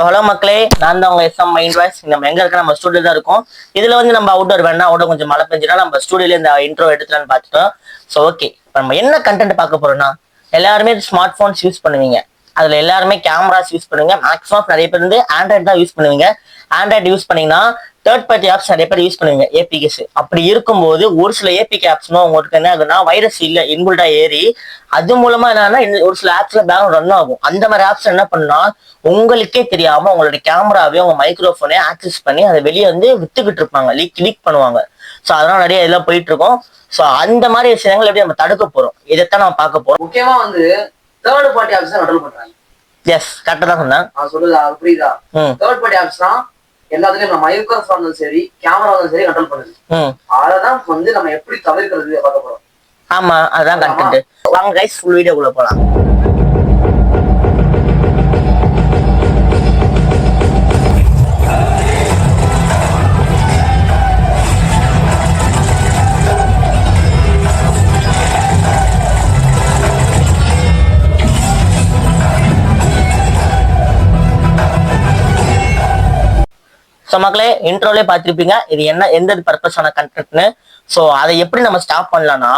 Hello மக்களே, நான் தான் உங்க எஸ்எம் மைண்ட் வாய்ஸ். நம்ம எங்க இருக்க நம்ம ஸ்டூடியோ தான் இருக்கும். இதுல வந்து நம்ம அவுட்டோர் வேணா அவுட்டோர் கொஞ்சம் மழை பெஞ்சுனா நம்ம ஸ்டூடியோல இந்த இன்ட்ரோ எடுத்துலான்னு பார்த்துட்டோம். ஸோ ஓகே, இப்போ நம்ம என்ன கண்டென்ட் பார்க்க போறோம்னா, எல்லாருமே ஸ்மார்ட் போன்ஸ் யூஸ் பண்ணுவீங்க. அதுல எல்லாருமே கேமராஸ் யூஸ் பண்ணுவீங்க. மேக்ஸிமம் நிறைய பேர் வந்து ஆண்ட்ராய்டு தான் யூஸ் பண்ணுவீங்க. ஆண்ட்ராய்டு யூஸ் பண்ணீங்கன்னா தேர்ட் பார்ட்டி ஆப்ஸ் நிறைய பேர் யூஸ் பண்ணுவீங்க, ஏபிகேஸ். அப்படி இருக்கும்போது ஒரு சில ஏபிகே ஆப்ஸ்னா உங்களுக்கு என்ன ஆகுதுன்னா, வைரஸ் இல்ல இன்பில்டா ஏறி அது மூலமா என்னன்னா ஒரு சில ஆப்ஸ்ல பேக்ரவுண்ட் ரன் ஆகும். அந்த மாதிரி ஆப்ஸ் என்ன பண்ணா உங்களுக்கே தெரியாம உங்களுடைய கேமராவே உங்க மைக்ரோஃபோனே ஆக்சஸ் பண்ணி அதை வெளியே வந்து வித்துக்கிட்டு இருப்பாங்க, லீக் பண்ணுவாங்க. ஸோ அதெல்லாம் நிறைய இதெல்லாம் போயிட்டு இருக்கோம். ஸோ அந்த மாதிரி விஷயங்கள் எப்படி நம்ம தடுக்க போறோம், இதைத்தான் நம்ம பார்க்க போறோம். முக்கியமா வந்து தேர்ட் பார்ட்டி ஆப்ஸ் தான் கண்ட்ரோல் பண்றாங்க. எஸ், கரெக்டா தான் சொன்னேன். சொல்லுதா, புரியுதா? தேர்ட் பார்ட்டி ஆப்ஸ் தான் எல்லாத்துலயும் நம்ம மைக்ரோஃபோன் இருந்தாலும் சரி, கேமரா இருந்தாலும் சரி கண்ட்ரோல் பண்ணுது. அததான் வந்து நம்ம எப்படி தவிர்க்கிறது பார்க்க போறோம். ஆமா, அதான் கண்டென்ட். வாங்க கைஸ், ஃபுல் வீடியோக்குள்ள போலாம். ஸோ மக்களே, இன்ட்ரோலே பார்த்துருப்பீங்க இது என்ன எந்த பர்பஸான கண்டென்ட்னு. ஸோ அதை எப்படி நம்ம ஸ்டாப் பண்ணலாம்னா,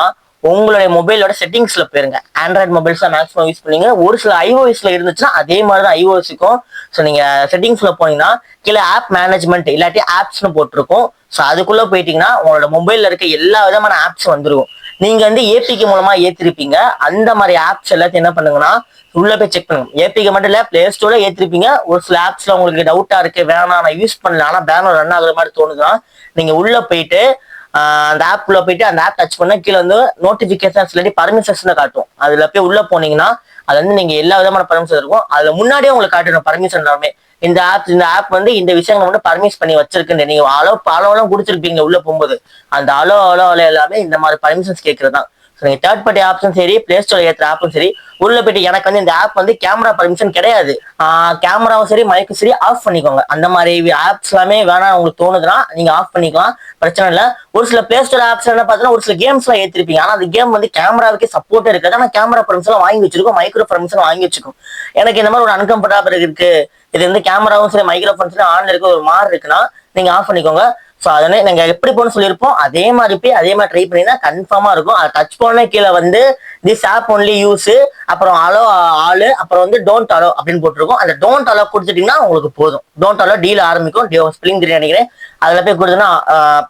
உங்களுடைய மொபைலோட செட்டிங்ஸ்ல போயிருங்க. ஆண்ட்ராய்டு மொபைல்ஸ் தான் மேக்ஸிமம் யூஸ் பண்ணீங்க. ஒரு சில ஐஓஎஸ்ல இருந்துச்சுன்னா அதே மாதிரி தான் ஐஓஎஸ்க்கும். ஸோ நீங்க செட்டிங்ஸ்ல போனீங்கன்னா கீழே ஆப் மேனேஜ்மெண்ட் இல்லாட்டி ஆப்ஸ்னு போட்டிருக்கும். ஸோ அதுக்குள்ள போயிட்டீங்கன்னா உங்களோட மொபைல்ல இருக்க எல்லா விதமான ஆப்ஸ் வந்துருக்கும். நீங்க வந்து ஏபிகே மூலமா ஏத்திருப்பீங்க. அந்த மாதிரி ஆப்ஸ் எல்லாத்தையும் என்ன பண்ணுங்கன்னா உள்ள போய் செக் பண்ணுங்க. ஏபிகே மட்டும் இல்ல, பிளே ஸ்டோர்ல ஏத்திருப்பீங்க. ஒரு சில ஆப்ஸ்ல உங்களுக்கு டவுட்டா இருக்கு, வேணாம் நான் யூஸ் பண்ணல ஆனா பேனர் ரன் ஆகுற மாதிரி தோணுதுன்னா நீங்க உள்ள போயிட்டு அந்த ஆப் உள்ள போயிட்டு அந்த ஆப் டச் பண்ண கீழே வந்து நோட்டிபிகேஷன்ஸ் இல்லாட்டி பர்மிஷன்ஸ் காட்டும். அதுல போய் உள்ள போனீங்கன்னா அது வந்து நீங்க எல்லா விதமான பர்மிஷன் இருக்கும். அதுல முன்னாடியே உங்களுக்கு காட்டணும் பர்மிஷன் எல்லாமே. இந்த ஆப் வந்து இந்த விஷயங்களை வந்து பர்மிஷன் பண்ணி வச்சிருக்குன்னு நீங்க அளவெல்லாம் கொடுத்துருப்பீங்க. உள்ள போகும்போது அந்த அலோ எல்லாமே இந்த மாதிரி பர்மிஷன்ஸ் கேட்கறது தான். நீங்க தேர்ட் பார்ட்டி ஆப்ஸும் சரி, பிளே ஸ்டோர் ஏற்ற ஆப்பும் சரி, உள்ள போயிட்டு எனக்கு வந்து இந்த ஆப் வந்து கேமரா பர்மிஷன் கிடையாது, கேமராவும் சரி மைக்கும் சரி ஆஃப் பண்ணிக்கோங்க. அந்த மாதிரி ஆப்ஸ் எல்லாமே வேணாம் உங்களுக்கு தோணுதுன்னா நீங்க ஆஃப் பண்ணிக்கலாம், பிரச்சனை இல்லை. ஒரு சில பிளே ஸ்டோர் ஆப்ஸ் என்ன பார்த்தீங்கன்னா ஒரு சில கேம்ஸ் எல்லாம் ஏற்றிருப்பீங்க. ஆனா அந்த கேம் வந்து கேமராவுக்கே சப்போர்ட் இருக்காது. ஆனா கேமரா பர்மிஷன் வாங்கி வச்சிருக்கோம், மைக்ரோ பர்மிஷன் வாங்கி வச்சிருக்கோம். எனக்கு இந்த மாதிரி ஒரு அன்கம்ஃபர்டபிள் இருக்கு, இது வந்து கேமராவும் சரி மைக்ரோஃபோன் சரி ஆன்ல இருக்க ஒரு மாதிரி இருக்குன்னா நீங்க ஆஃப் பண்ணிக்கோங்க. ஸோ அதனே நாங்கள் எப்படி போகணும்னு சொல்லியிருப்போம், அதே மாதிரி போய் அதே மாதிரி ட்ரை பண்ணினா கன்ஃபார்மா இருக்கும். அதை டச் பண்ண கீழே வந்து திஸ் ஆப் ஒன்லி யூஸ், அப்புறம் அலோ ஆளு, அப்புறம் வந்து டோன்ட் அலோ அப்படின்னு போட்டிருக்கோம். அந்த டோன்ட் அலோ கொடுத்துட்டீங்கன்னா உங்களுக்கு போதும். டோன்ட் அலோ டீல் ஆரம்பிக்கும், ஸ்பில்லிங் தெரியும் நினைக்கிறேன். அதில் போய் கொடுத்தோன்னா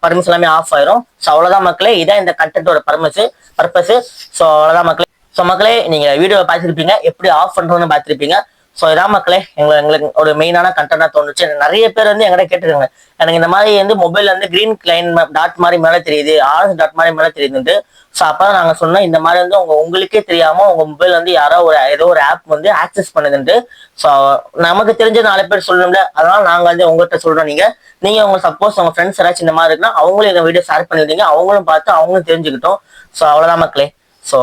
பர்மிஷன் எல்லாமே ஆஃப் ஆயிரும். ஸோ அவ்வளோதான் மக்களே, இதான் இந்த கண்டென்ட்டோட பர்பஸ். ஸோ அவ்வளோதான் மக்களே. ஸோ மக்களே, நீங்க வீடியோவை பார்த்துருப்பீங்க, எப்படி ஆஃப் பண்றோம்னு பார்த்துருப்பீங்க. ஸோ இதான் மக்களே எங்களுக்கு ஒரு மெயினான கண்டென்ட்டா தோணுச்சு. நிறைய பேர் வந்து எங்கிட்ட கேட்டுருக்காங்க, எனக்கு இந்த மாதிரி வந்து மொபைல் வந்து கிரீன் லைன் டாட் மாதிரி மேலே தெரியுது, ஆரஞ்சு டாட் மாதிரி மேலே தெரியுதுன்ட்டு. ஸோ அப்பதான் நாங்கள் சொன்னோம், இந்த மாதிரி வந்து உங்களுக்கே தெரியாம உங்க மொபைல் வந்து யாரோ ஏதோ ஒரு ஆப் வந்து ஆக்சஸ் பண்ணுதுன்ட்டு. ஸோ நமக்கு தெரிஞ்ச 4 பேர் சொல்லணும்ல, அதனால நாங்கள் வந்து உங்கள்கிட்ட சொல்றோம். நீங்க உங்க சப்போஸ் உங்க ஃப்ரெண்ட்ஸ் யாராச்சும் இந்த மாதிரி இருக்குன்னா அவங்களும் இந்த வீடியோ ஷேர் பண்ணிவிட்டீங்க, அவங்களும் பார்த்து அவங்களும் தெரிஞ்சுக்கிட்டோம். ஸோ அவ்வளோதான் மக்களே. ஸோ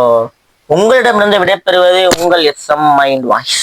உங்களிடமிருந்து விடைபெறுவது உங்கள் எஸ்எம் மைண்ட் வாய்ஸ்.